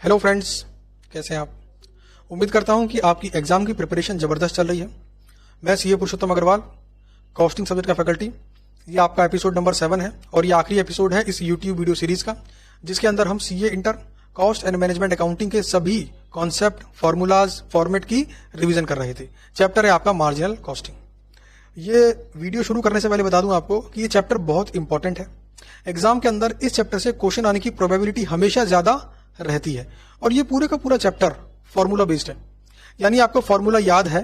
Hello friends, कैसे हैं आप। उम्मीद करता हूं कि आपकी एग्जाम की प्रिपरेशन जबरदस्त चल रही है। मैं सीए पुरुषोत्तम अग्रवाल, कॉस्टिंग सब्जेक्ट का फैकल्टी। ये आपका एपिसोड नंबर 7 है और ये आखिरी एपिसोड है इस यूट्यूब वीडियो सीरीज का, जिसके अंदर हम CA inter cost and management accounting के सभी कॉन्सेप्ट, फॉर्मूलाज, फॉर्मेट की रिवीजन कर रहे थे। चैप्टर है आपका मार्जिनल कॉस्टिंग। ये वीडियो शुरू करने से पहले बता दूं आपको कि ये चैप्टर बहुत इंपॉर्टेंट है। एग्जाम के अंदर इस चैप्टर से क्वेश्चन आने की प्रोबेबिलिटी हमेशा ज्यादा रहती है और ये पूरे का पूरा चैप्टर फॉर्मूला बेस्ड है। यानी आपको फॉर्मूला याद है,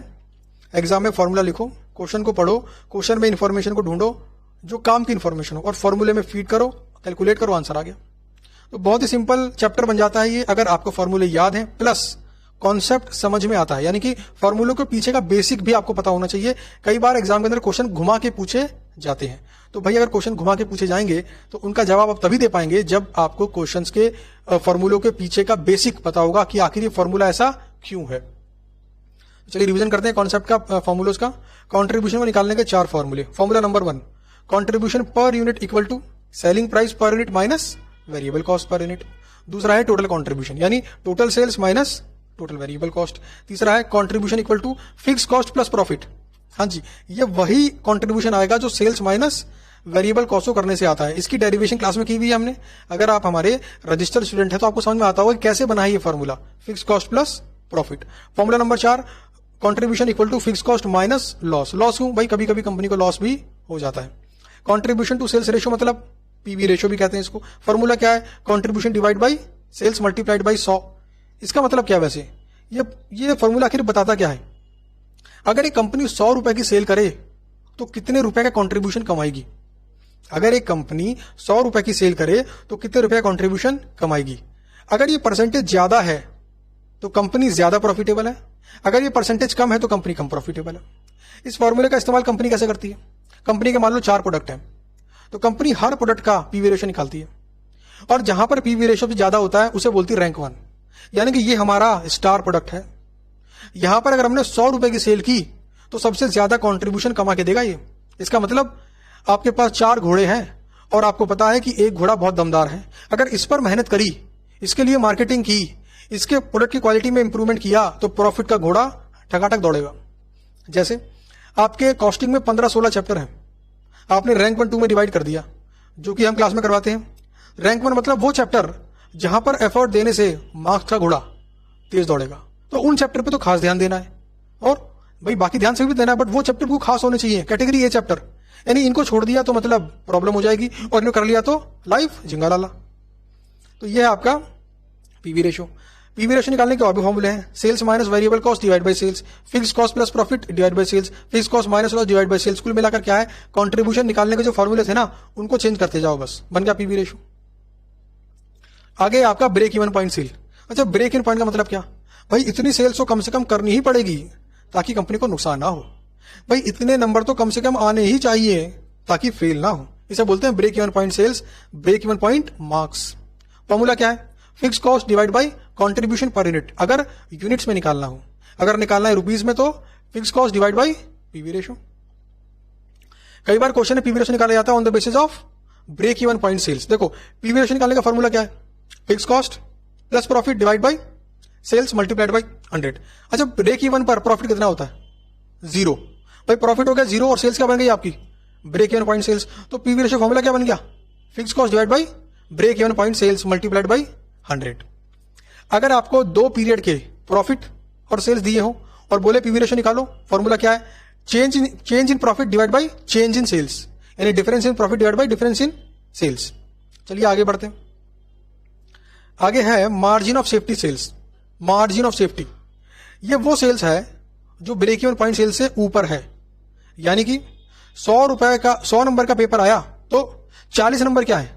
एग्जाम में फॉर्मूला लिखो, क्वेश्चन को पढ़ो, क्वेश्चन में इंफॉर्मेशन को ढूंढो जो काम की इंफॉर्मेशन हो और फॉर्मूले में फीड करो, कैलकुलेट करो, आंसर आ गया। तो बहुत ही सिंपल चैप्टर बन जाता है ये अगर आपको फॉर्मूले याद है प्लस कॉन्सेप्ट समझ में आता है। यानी कि फॉर्मूलों के पीछे का बेसिक भी आपको पता होना चाहिए। कई बार एग्जाम के अंदर क्वेश्चन घुमा के पूछे जाते हैं, तो भाई अगर क्वेश्चन घुमा के पूछे जाएंगे तो उनका जवाब आप तभी दे पाएंगे जब आपको क्वेश्चंस के फॉर्मूलों के पीछे का बेसिक पता होगा कि आखिर ये फॉर्मूला ऐसा क्यों है। चलिए रिवीजन करते हैं कॉन्सेप्ट का, फॉर्मूलोज का। कॉन्ट्रीब्यूशन को निकालने के 4 फॉर्मूले। Formula number 1, contribution per unit equal to selling price per unit minus variable cost per unit. दूसरा है टोटल कॉन्ट्रीब्यूशन यानी total sales minus total variable cost. तीसरा है contribution equal to fix cost plus profit. हाँ जी, ये वही contribution आएगा जो सेल्स माइनस वेरिएबल कॉस्ट को करने से आता है। इसकी डेरिवेशन क्लास में की हुई है हमने। अगर आप हमारे रजिस्टर्ड स्टूडेंट है तो आपको समझ में आता होगा कि कैसे बना है ये formula, fix cost plus profit. Formula number 4, contribution equal to fix cost minus loss. Loss क्यों भाई, कभी कभी कंपनी को लॉस भी हो जाता है। कॉन्ट्रीब्यूशन टू सेल्स रेशियो मतलब पीवी रेशियो भी कहते हैं इसको। फॉर्मूला क्या है, contribution divide by sales multiplied by 100। इसका मतलब क्या है वैसे, ये फॉर्मूला आखिर बताता क्या है। अगर एक कंपनी 100 रुपए की सेल करे तो कितने रुपए का कंट्रीब्यूशन कमाएगी। अगर एक कंपनी 100 रुपए की सेल करे तो कितने रुपए का कंट्रीब्यूशन कमाएगी। अगर ये परसेंटेज ज्यादा है तो कंपनी ज्यादा प्रॉफिटेबल है, अगर ये परसेंटेज कम है तो कंपनी कम प्रॉफिटेबल है। इस फॉर्मूले का इस्तेमाल कंपनी कैसे करती है। कंपनी के मान लो 4 प्रोडक्ट है तो कंपनी हर प्रोडक्ट का पीवी रेशियो निकालती है और जहां पर पीवी रेशियो ज्यादा होता है उसे बोलती है रैंक 1, यानी कि ये हमारा स्टार प्रोडक्ट है। यहां पर अगर हमने 100 रुपए की सेल की तो सबसे ज्यादा कंट्रीब्यूशन कमा के देगा ये। इसका मतलब आपके पास 4 घोड़े हैं और आपको पता है कि एक घोड़ा बहुत दमदार है। अगर इस पर मेहनत करी, इसके लिए मार्केटिंग की, इसके प्रोडक्ट की क्वालिटी में इंप्रूवमेंट किया तो प्रॉफिट का घोड़ा ठकाठक दौड़ेगा। जैसे आपके कॉस्टिंग में 15-16 चैप्टर हैं, आपने रैंक 1 2 में डिवाइड कर दिया, जो कि हम क्लास में करवाते हैं। रैंक 1 मतलब वो चैप्टर जहां पर एफर्ट देने से मार्क्स का घोड़ा तेज दौड़ेगा, तो उन चैप्टर पे तो खास ध्यान देना है। और भाई बाकी ध्यान से भी देना है, बट वो चैप्टर को खास होने चाहिए। कैटेगरी ए चैप्टर, यानी इनको छोड़ दिया तो मतलब प्रॉब्लम हो जाएगी और इनको कर लिया तो लाइफ झिंगा लाला। तो ये है आपका पीवी रेशियो। पीवी रेशियो निकालने के और भी फॉर्मूले हैं। Sales minus variable cost divide by sales, fix cost plus profit divide by sales, fix cost minus loss divide by sales. कुल मिलाकर क्या है, कंट्रीब्यूशन निकालने के जो फॉर्मूले थे ना उनको चेंज करते जाओ, बस बन गया पीवी रेशियो। आगे आपका ब्रेक इवन पॉइंट सेल। अच्छा, ब्रेक इवन पॉइंट का मतलब क्या भाई, इतनी सेल्स तो कम से कम करनी ही पड़ेगी ताकि कंपनी को नुकसान ना हो। भाई इतने नंबर तो कम से कम आने ही चाहिए ताकि फेल ना हो। इसे बोलते हैं break even point sales, break even point marks. Formula क्या है, fix cost divide by contribution per unit. अगर यूनिट्स में निकालना हो, अगर निकालना है रुपीज में तो fix cost divide by PV ratio. कई बार क्वेश्चन में पीवी रेशियो निकाला जाता है on the basis of break even point sales. देखो पीवी रेशियो निकालने का फॉर्मूला क्या है, fix cost plus profit divide by sales multiplied by 100। अच्छा, ब्रेक इवन पर प्रॉफिट कितना होता है, 0। भाई प्रॉफिट हो गया 0 और सेल्स क्या बन गई आपकी, ब्रेक इवन पॉइंट सेल्स। तो पीवी रेशियो फॉर्मूला क्या बन गया, fix cost divide by break even point sales multiplied by 100। अगर आपको 2 पीरियड के प्रॉफिट और सेल्स दिए हो और बोले पीवी रेशियो निकालो, फॉर्मूला क्या है, change in profit divide by change in sales, यानी difference in profit divide by difference in sales. चलिए आगे बढ़ते हैं। आगे है margin of safety sales. Margin of safety ये वो सेल्स है जो ब्रेक इवन पॉइंट सेल्स से ऊपर है। यानी कि 100 नंबर का पेपर आया तो 40 नंबर क्या है,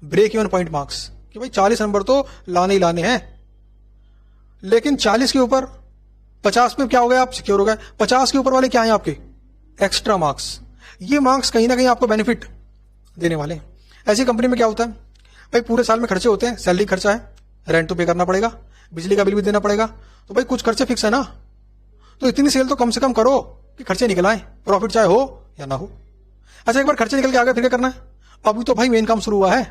ब्रेक इवन पॉइंट मार्क्स, कि भाई 40 नंबर तो लाने ही लाने हैं। लेकिन 40 के ऊपर 50 में क्या हो गया, आप सिक्योर हो गए। 50 के ऊपर वाले क्या है आपके, एक्स्ट्रा मार्क्स। ये मार्क्स कहीं ना कहीं आपको बेनिफिट देने वाले हैं। ऐसी कंपनी में क्या होता है भाई, पूरे साल में खर्चे होते हैं, सैलरी खर्चा है, रेंट तो पे करना पड़ेगा, बिजली का बिल भी देना पड़ेगा, तो भाई कुछ खर्चे फिक्स है ना। तो इतनी सेल तो कम से कम करो कि खर्चे निकल आए, प्रॉफिट चाहे हो या ना हो। अच्छा, एक बार खर्चे निकल के आ गए फिर क्या करना है, अभी तो भाई मेन काम शुरू हुआ है,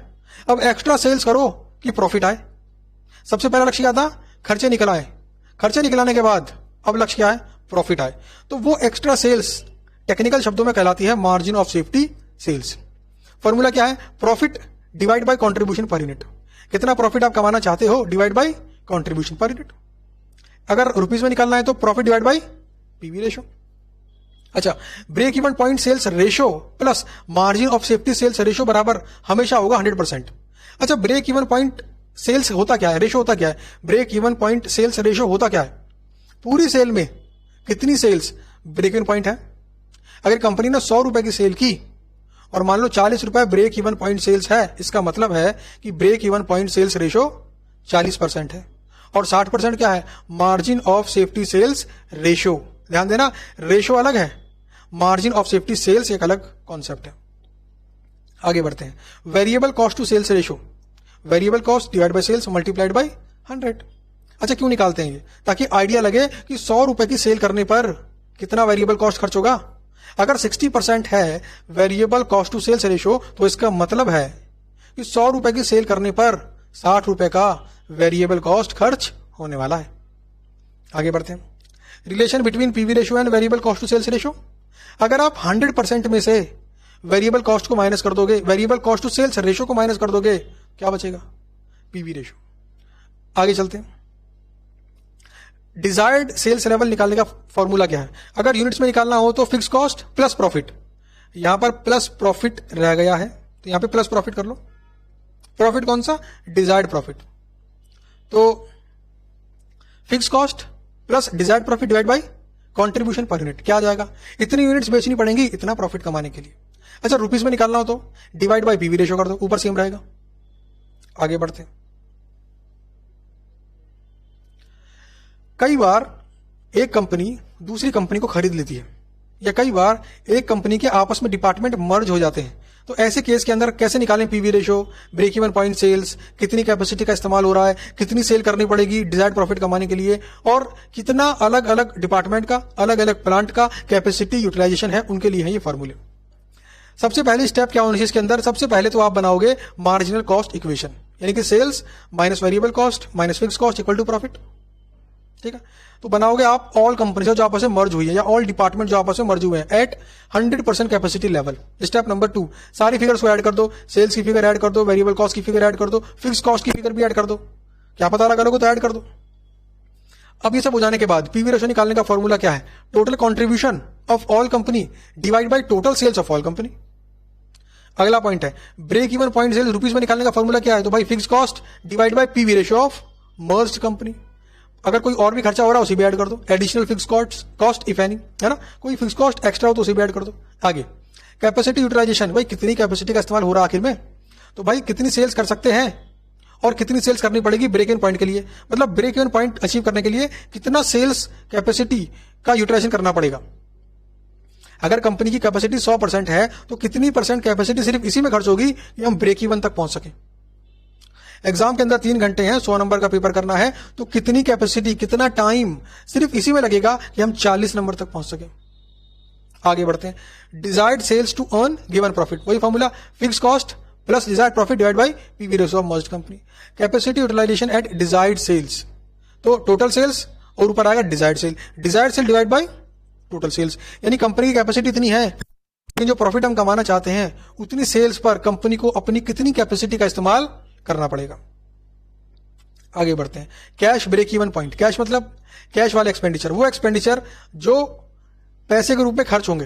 अब एक्स्ट्रा सेल्स करो कि प्रॉफिट आए। सबसे पहला लक्ष्य क्या था? खर्चे निकल आए। खर्चे निकलाने के बाद अब लक्ष्य क्या है? प्रॉफिट आए। तो वो एक्स्ट्रा सेल्स टेक्निकल शब्दों में कहलाती है margin of safety sales. Formula क्या है? Profit divide by contribution per unit. कितना प्रॉफिट आप कमाना चाहते हो, divide by contribution per unit. अगर रुपीज में निकालना है तो profit divide by PV ratio. अच्छा, break even point sales ratio plus margin of safety sales ratio बराबर हमेशा होगा 100%। अच्छा, ब्रेक इवन पॉइंट सेल्स होता क्या है, रेशो होता क्या है? Break even point sales ratio होता क्या है? पूरी सेल में कितनी सेल्स ब्रेक इवन पॉइंट है। अगर कंपनी ने 100 रुपए की सेल की और मान लो 40 रुपए ब्रेक इवन पॉइंट सेल्स है, इसका मतलब है कि break even point sales ratio 40% है। और 60% क्या है? Margin of safety sales ratio. ध्यान देना, रेशो अलग है, मार्जिन ऑफ सेफ्टी सेल्स एक अलग कॉन्सेप्ट है। आगे बढ़ते हैं। Variable cost to sales ratio, variable cost divide by sales multiplied by 100। अच्छा, क्यों निकालते हैं ये? ताकि आइडिया लगे कि 100 रुपए की सेल करने पर कितना वेरिएबल कॉस्ट खर्च होगा। अगर 60% है variable cost to sales ratio, तो इसका मतलब है कि 100 रुपए की सेल करने पर 60 रुपए का वेरिएबल कॉस्ट खर्च होने वाला है। आगे बढ़ते हैं। Relation between PV ratio and variable cost to sales ratio. अगर आप 100% में से वेरिएबल कॉस्ट को माइनस कर दोगे, variable cost to sales ratio को माइनस कर दोगे, क्या बचेगा? PV ratio. आगे चलते हैं। डिजायर्ड सेल्स लेवल निकालने का फॉर्मूला क्या है? अगर यूनिट्स में निकालना हो तो फिक्स कॉस्ट प्लस प्रॉफिट। यहां पर प्लस प्रॉफिट रह गया है, तो यहां पे प्लस प्रॉफिट कर लो। प्रॉफिट कौन सा? Desired profit. तो fix cost plus desired profit divide by contribution per unit. क्या आ जाएगा? इतनी यूनिट्स बेचनी पड़ेंगी इतना प्रॉफिट कमाने के लिए। अच्छा, रुपीज में निकालना हो तो डिवाइड बाय पीवी रेशो कर दो, ऊपर सेम रहेगा। आगे बढ़ते हैं। कई बार एक कंपनी दूसरी कंपनी को खरीद लेती है, या कई बार एक कंपनी के आपस में डिपार्टमेंट मर्ज हो जाते हैं। तो ऐसे केस के अंदर कैसे निकालें PV ratio, break even point sales, कितनी कैपेसिटी का इस्तेमाल हो रहा है, कितनी सेल करनी पड़ेगी डिजायर्ड प्रॉफिट कमाने के लिए, और कितना अलग अलग डिपार्टमेंट का, अलग अलग प्लांट का कैपेसिटी यूटिलाइजेशन है, उनके लिए है ये फॉर्मूले। सबसे पहले स्टेप क्या होना चाहिए इसके अंदर? सबसे पहले तो आप बनाओगे मार्जिनल कॉस्ट इक्वेशन, यानी कि sales minus variable cost minus fix cost equal to profit. ठीक है, तो बनाओगे आप ऑल कंपनी जो आपस में मर्ज हुई है, या ऑल डिपार्टमेंट जो आपस में मर्ज हुए हैं at 100% capacity level. Step number 2, सारी फिगर्स को ऐड कर दो, सेल्स की फिगर ऐड कर दो, वेरिएबल कॉस्ट की फिगर ऐड कर दो, फिक्स कॉस्ट की फिगर भी ऐड कर दो। क्या पता लगा लोगे तो ऐड कर दो। अब ये सब हो जाने के बाद पीवी रेशो निकालने का फॉर्मूला क्या है? Total contribution of all company divide by total sales of all company. अगला पॉइंट है break even point sales rupees में निकालने का फॉर्मूला क्या है? तो भाई fix cost divide by PV ratio of merged company. अगर कोई और भी खर्चा हो रहा है उसे भी ऐड कर दो, additional fix cost if any, है ना, कोई फिक्स कॉस्ट एक्स्ट्रा हो तो उसे भी ऐड कर दो। आगे कैपेसिटी यूटिलाइजेशन, भाई कितनी कैपेसिटी का इस्तेमाल हो रहा है आखिर में, तो भाई कितनी सेल्स कर सकते हैं और कितनी सेल्स करनी पड़ेगी ब्रेक इवन पॉइंट के लिए, मतलब ब्रेक इवन पॉइंट अचीव करने के लिए कितना सेल्स कैपेसिटी का यूटिलाइजेशन करना पड़ेगा। अगर कंपनी की कैपेसिटी 100% है तो कितनी परसेंट कैपेसिटी सिर्फ इसी में खर्च होगी कि हम ब्रेक इवन तक पहुंच सके। एग्जाम के अंदर 3 घंटे हैं, 100 नंबर का पेपर करना है, तो कितनी कैपेसिटी, कितना टाइम सिर्फ इसी में लगेगा कि हम 40 नंबर तक पहुंच सके। आगे बढ़ते हैं। Desired sales to earn given profit, वही formula, fix cost plus desired profit divide by PV ratio of merged company. Capacity utilisation at desired sales, तो टोटल सेल्स और ऊपर आएगा desired sale divide by total sales, यानी company की capacity इतनी है लेकिन जो प्रॉफिट हम कमाना चाहते हैं उतनी सेल्स पर कंपनी को अपनी कितनी कैपेसिटी का इस्तेमाल करना पड़ेगा। आगे बढ़ते हैं। Cash break even point, cash मतलब कैश वाले एक्सपेंडिचर, वो एक्सपेंडिचर जो पैसे के रूप में खर्च होंगे।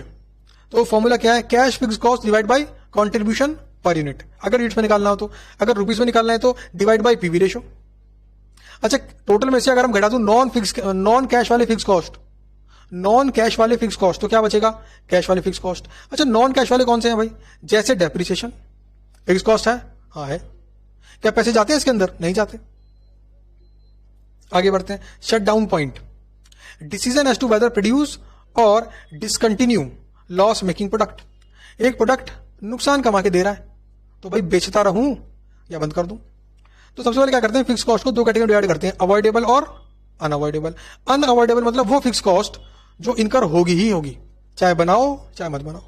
तो फॉर्मूला क्या है? Cash fix cost divide by contribution per unit. अगर यूनिट्स में निकालना हो तो, अगर रुपीस में निकालना है तो डिवाइड बाय पीवी रेशो। अच्छा, टोटल में से अगर हम घटा दूं नॉन कैश वाले फिक्स कॉस्ट, नॉन कैश वाले फिक्स कॉस्ट, तो क्या बचेगा? कैश वाले फिक्स कॉस्ट। अच्छा, नॉन कैश वाले कौन से हैं भाई? जैसे डेप्रिसिएशन फिक्स कॉस्ट है, हाँ है। क्या पैसे जाते हैं इसके अंदर? नहीं जाते। आगे बढ़ते हैं। Shut down point, decision as to whether produce और डिसकंटिन्यू लॉस मेकिंग प्रोडक्ट। एक प्रोडक्ट नुकसान कमा के दे रहा है तो भाई बेचता रहूं या बंद कर दूं। तो सबसे पहले क्या करते हैं, फिक्स कॉस्ट को 2 कैटेगरी डिवाइड करते हैं, अवॉइडेबल और अनअवॉइडेबल। अनअवॉइडेबल मतलब वो फिक्स कॉस्ट जो इनकर होगी ही होगी, चाहे बनाओ चाहे मत बनाओ।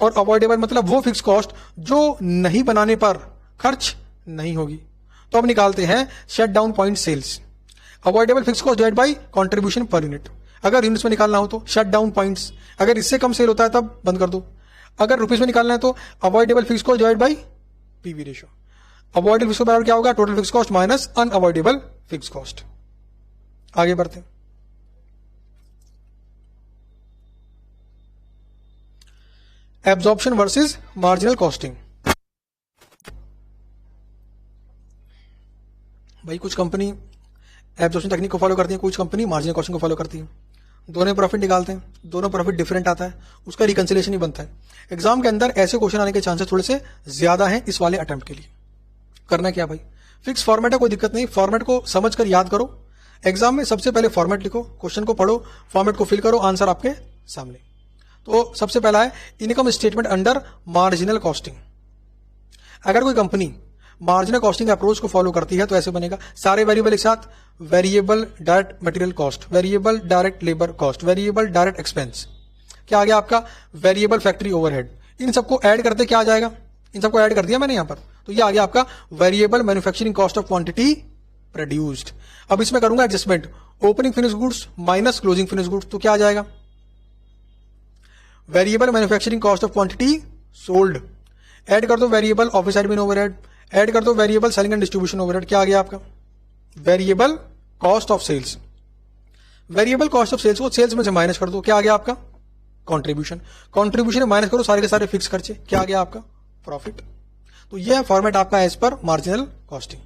और अवॉइडेबल मतलब वो फिक्स कॉस्ट जो नहीं बनाने पर खर्च नहीं होगी। तो अब निकालते हैं shut down point sales, avoidable fix cost divide by contribution per unit. अगर यूनिट्स में निकालना हो तो शट डाउन पॉइंट्स, अगर इससे कम सेल होता है तब बंद कर दो। अगर रुपीज में निकालना है तो avoidable fix cost divide by PV ratio. Avoidable fix बराबर क्या होगा, total fix cost minus unavoidable fix cost. आगे बढ़ते हैं। Absorption versus marginal costing. भाई कुछ कंपनी एब्जॉर्प्शन टेक्निक को फॉलो करती है, कुछ कंपनी मार्जिनल कॉस्टिंग को फॉलो करती है। दोनों प्रॉफिट निकालते हैं, दोनों प्रॉफिट डिफरेंट आता है, उसका रिकंसिलेशन ही बनता है। एग्जाम के अंदर ऐसे क्वेश्चन आने के चांसेस थोड़े से ज्यादा हैं इस वाले अटेम्प्ट के लिए। करना क्या भाई, फिक्स फॉर्मेट है, कोई दिक्कत नहीं, फॉर्मेट को समझकर याद करो। एग्जाम में सबसे पहले फॉर्मेट लिखो, क्वेश्चन को पढ़ो, फॉर्मेट को फिल करो, आंसर आपके सामने। तो सबसे पहला है income statement under marginal costing. अगर कोई कंपनी मार्जिनल कॉस्टिंग अप्रोच को फॉलो करती है तो ऐसे बनेगा, सारे वेरिएबल एक साथ, variable direct material cost, variable direct labour cost, variable direct expense, क्या आ गया आपका वेरिएबल फैक्ट्री ओवरहेड। इन सबको ऐड करते क्या आ जाएगा, इन सबको ऐड कर दिया मैंने यहां पर, तो ये आ गया आपका variable manufacturing cost of quantity produced. अब इसमें करूंगा adjustment, opening finish goods minus closing finish goods, तो क्या आ जाएगा variable manufacturing cost of quantity sold. Add कर दो variable office admin overhead, add कर दो variable selling and distribution overhead, क्या आ गया आपका variable cost of sales. Variable cost of sales को सेल्स में से माइनस कर दो, क्या आ गया आपका कंट्रीब्यूशन। कंट्रीब्यूशन माइनस करो सारे के सारे फिक्स खर्चे, क्या आ गया आपका प्रॉफिट। तो यह फॉर्मेट आपका एज पर मार्जिनल कॉस्टिंग।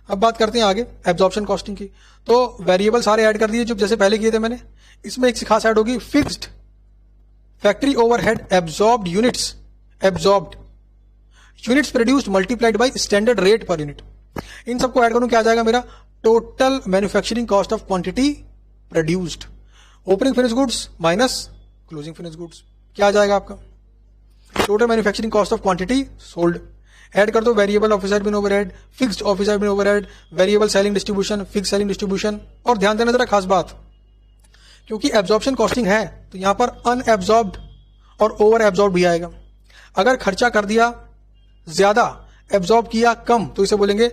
अब बात करते हैं आगे एब्जॉर्प्शन कॉस्टिंग की। तो वेरिएबल सारे ऐड कर दिए जो जैसे पहले किए थे मैंने। इसमें एक खास ऐड होगी fixed factory overhead absorbed units, absorbed units produced multiplied by standard rate per unit. इन सबको ऐड करूं क्या आ जाएगा मेरा total manufacturing cost of quantity produced. Opening finish goods minus closing finish goods, क्या आ जाएगा आपका total manufacturing cost of quantity sold. Add कर दो variable office admin overhead, fixed office admin overhead, variable selling distribution, fix selling distribution. और ध्यान देना जरा खास बात, क्योंकि एब्जॉर्प्शन कॉस्टिंग है तो यहां पर अनएब्जॉर्ब्ड और ओवर एब्जॉर्ब भी आएगा। अगर खर्चा कर दिया ज्यादा, एब्जॉर्ब किया कम, तो इसे बोलेंगे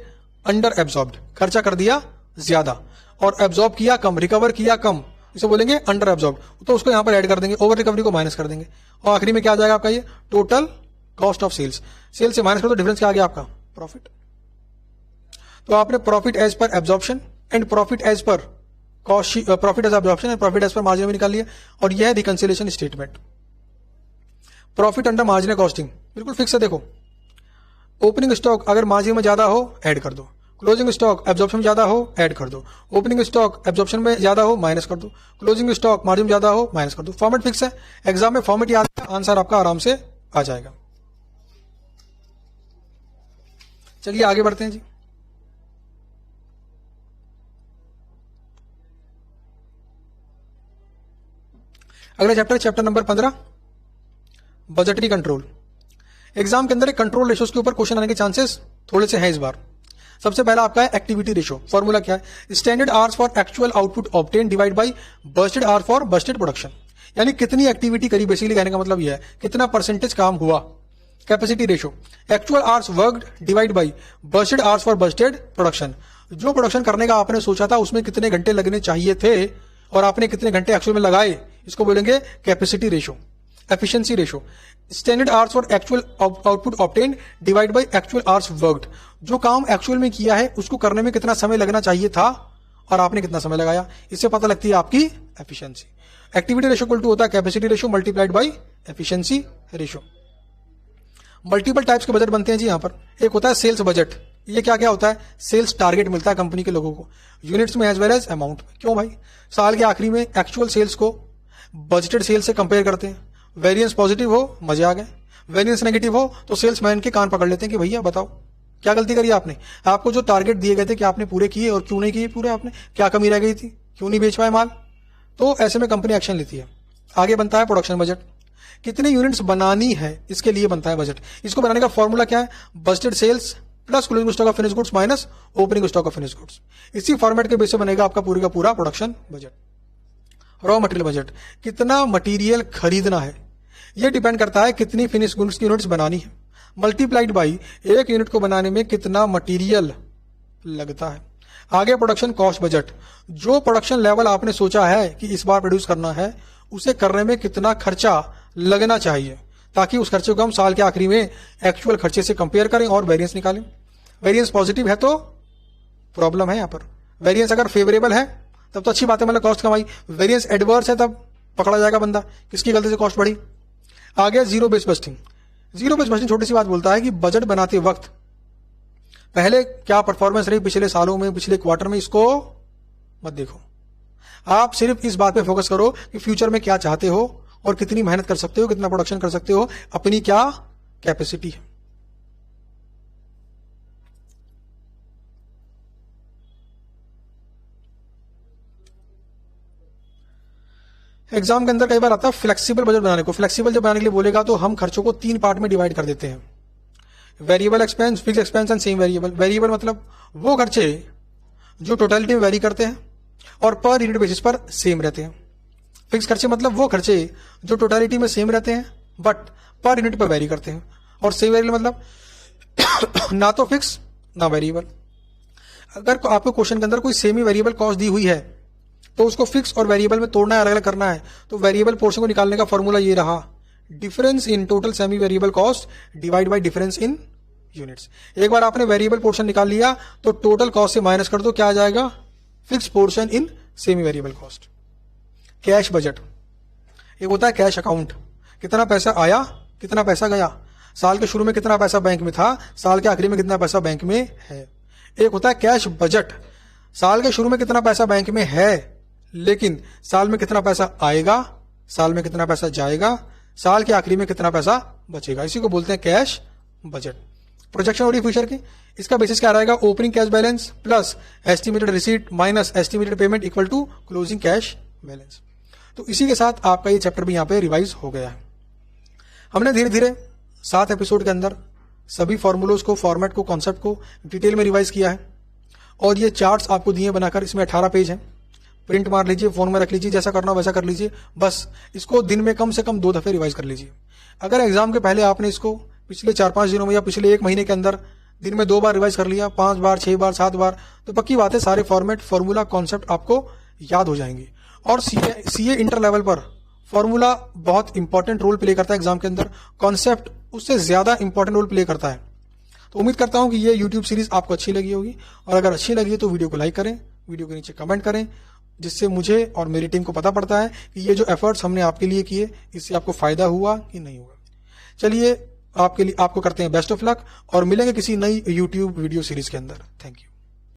अंडर एब्जॉर्ब्ड। खर्चा कर दिया ज्यादा और एब्जॉर्ब किया कम, रिकवर किया कम, इसे बोलेंगे अंडर एब्जॉर्ब्ड। तो उसको यहां पर ऐड कर देंगे, ओवर रिकवरी को माइनस कर देंगे। और आखिरी में क्या आ जाएगा आपका ये total cost of sales. Sales से माइनस करो तो डिफरेंस क्या आ गया आपका प्रॉफिट। तो आपने profit as per absorption and profit as per cost, profit as absorption and profit as per margin में निकाल लिया। और यह है reconciliation statement. Profit under marginal costing बिल्कुल फिक्स है। देखो ओपनिंग स्टॉक अगर मार्जिन में ज्यादा हो ऐड कर दो, क्लोजिंग स्टॉक एब्जॉर्प्शन में ज्यादा हो ऐड कर दो, ओपनिंग स्टॉक एब्जॉर्प्शन में ज्यादा हो माइनस कर दो, क्लोजिंग स्टॉक मार्जिन में ज्यादा हो माइनस कर दो। फॉर्मेट फिक्स है, एग्जाम में फॉर्मेट याद है, आंसर आपका आराम से आ जाएगा। चलिए आगे बढ़ते हैं जी। अगला chapter, chapter number 15 budgetary control. Exam के अंदर कंट्रोल रेशोस के ऊपर क्वेश्चन आने के चांसेस थोड़े से हैं इस बार। सबसे पहला आपका है एक्टिविटी रेशो। फॉर्मूला क्या है, standard hours for actual output obtain divide by Busted hour for Busted production. यानी कितनी एक्टिविटी करी, बेसिकली कहने का मतलब यह है कितना परसेंटेज काम हुआ। Capacity ratio actual hours worked divide by Busted hours for Busted production. जो प्रोडक्शन करने का आपने सोचा था उसमें कितने घंटे लगने चाहिए थे और आपने कितने घंटे एक्चुअल में लगाए, इसको बोलेंगे capacity ratio. Efficiency ratio standard hours for actual output obtain divide by actual hours worked. जो काम एक्चुअल में किया है उसको करने में कितना समय लगना चाहिए था और आपने कितना समय लगाया, इससे पता लगती है आपकी efficiency. Activity ratio equal to होता है capacity ratio multiplied by efficiency ratio. Multiple types के बजट बनते हैं जी यहाँ पर। एक होता है सेल्स बजट, ये क्या क्या होता है, सेल्स टारगेट मिलता है कंपनी के लोगों को यूनिट्स में एज वेल एज अमाउंट में। क्यों भाई, साल के आखिरी में एक्चुअल सेल्स को बजटेड सेल्स से कंपेयर करते हैं। वेरिएंस पॉजिटिव हो मजे आ गए, वेरिएंस नेगेटिव हो तो सेल्समैन के कान पकड़ लेते हैं कि भैया बताओ क्या गलती करी आपने, आपको जो टारगेट दिए गए थे क्या आपने पूरे किए और क्यों नहीं किए पूरे, आपने क्या कमी रह गई थी, क्यों नहीं बेच पाए माल। तो ऐसे में कंपनी एक्शन लेती है। आगे बनता है प्रोडक्शन बजट, कितनी यूनिट्स बनानी है इसके लिए बनता है बजट। इसको बनाने का फॉर्मूला क्या है, budgeted sales plus closing stock of finish goods minus opening stock of finish goods. इसी फॉर्मेट के बेस पे बनेगा आपका पूरी का पूरा production budget. Raw material budget, कितना मटेरियल खरीदना है, यह डिपेंड करता है कितनी फिनिश गुड्स की यूनिट्स बनानी है। मल्टीप्लाइड बाई 1 यूनिट को बनाने में कितना मटेरियल लगता है। आगे प्रोडक्शन कॉस्ट बजट, जो प्रोडक्शन लेवल आपने सोचा है कि इस बार प्रोड्यूस करना है उसे करने में कितना खर्चा लगना चाहिए, ताकि उस खर्चे को हम साल के आखिरी में एक्चुअल खर्चे से कंपेयर करें और वेरिएंस निकालें। वेरिएंस पॉजिटिव है तो प्रॉब्लम है यहाँ पर, वेरिएंस अगर फेवरेबल है तब तो अच्छी बात है, मतलब कॉस्ट कमाई। वेरिएंस एडवर्स है तब पकड़ा जाएगा बंदा, किसकी गलती से कॉस्ट बढ़ी। आगे zero base budgeting. Zero base budgeting छोटी सी बात बोलता है कि बजट बनाते वक्त पहले क्या परफॉर्मेंस रही पिछले सालों में, पिछले क्वार्टर में, इसको मत देखो। आप सिर्फ इस बात पे फोकस करो कि फ्यूचर में क्या चाहते हो और कितनी मेहनत कर सकते हो, कितना प्रोडक्शन कर सकते हो, अपनी क्या कैपेसिटी है। एग्जाम के अंदर कई बार आता है फ्लेक्सिबल बजट बनाने को। फ्लेक्सिबल जब बनाने के लिए बोलेगा तो हम खर्चों को 3 पार्ट में डिवाइड कर देते हैं, variable expense, fix expense and same variable. Variable मतलब वो खर्चे जो टोटलिटी में वेरी करते हैं और पर यूनिट बेसिस पर सेम रहते हैं। फिक्स खर्चे मतलब वो खर्चे जो टोटलिटी में सेम रहते हैं बट पर यूनिट पर वेरी करते हैं। और सेम वेरिएबल मतलब ना तो फिक्स ना वेरिएबल। अगर आपको क्वेश्चन के अंदर कोई सेमी वेरिएबल कॉस्ट दी हुई है तो उसको फिक्स और वेरिएबल में तोड़ना है, अलग अलग करना है, तो वेरिएबल पोर्शन को निकालने का फॉर्मूला ये रहा, difference in total semi variable cost divide by difference in units. एक बार आपने वेरिएबल पोर्शन निकाल लिया तो टोटल कॉस्ट से माइनस कर दो, क्या आ जाएगा, fix portion in semi variable cost. Cash budget, एक होता है कैश अकाउंट, कितना पैसा आया कितना पैसा गया, साल के शुरू में कितना पैसा बैंक में था, साल के आखिरी में कितना पैसा बैंक में है। एक होता है कैश बजट, साल के शुरू में कितना पैसा बैंक में है लेकिन साल में कितना पैसा आएगा, साल में कितना पैसा जाएगा, साल के आखिरी में कितना पैसा बचेगा, इसी को बोलते हैं कैश बजट। प्रोजेक्शन हो रही फ्यूचर की, इसका बेसिस क्या रहेगा, opening cash balance plus estimated receipt minus estimated payment equal to closing cash balance. तो इसी के साथ आपका ये चैप्टर भी यहाँ पे रिवाइज हो गया है। हमने धीरे धीरे 7 एपिसोड के अंदर सभी फॉर्मूलोज को, फॉर्मेट को, कॉन्सेप्ट को डिटेल में रिवाइज किया है और ये चार्ट्स आपको दिए बनाकर, इसमें 18 पेज हैं, प्रिंट मार लीजिए, फोन में रख लीजिए, जैसा करना वैसा कर लीजिए। बस इसको दिन में कम से कम 2 दफे रिवाइज कर लीजिए। अगर एग्जाम के पहले आपने इसको पिछले 4-5 दिनों में या पिछले 1 महीने के अंदर दिन में 2 बार रिवाइज कर लिया, 5 बार, 6 बार, 7 बार, तो पक्की बात है सारे फॉर्मेट, फॉर्मूला, कॉन्सेप्ट आपको याद हो जाएंगे। और सीए इंटर लेवल पर फॉर्मूला बहुत इंपॉर्टेंट रोल प्ले करता है एग्जाम के अंदर, कॉन्सेप्ट उससे ज्यादा इंपॉर्टेंट रोल प्ले करता है। तो उम्मीद करता हूं कि ये यूट्यूब सीरीज आपको अच्छी लगी होगी, और अगर अच्छी लगी है तो वीडियो को लाइक करें, वीडियो के नीचे कमेंट करें, जिससे मुझे और मेरी टीम को पता पड़ता है कि ये जो एफर्ट्स हमने आपके लिए किए इससे आपको फायदा हुआ कि नहीं हुआ। चलिए आपको करते हैं बेस्ट ऑफ लक और मिलेंगे किसी नई यूट्यूब वीडियो सीरीज के अंदर। Thank you.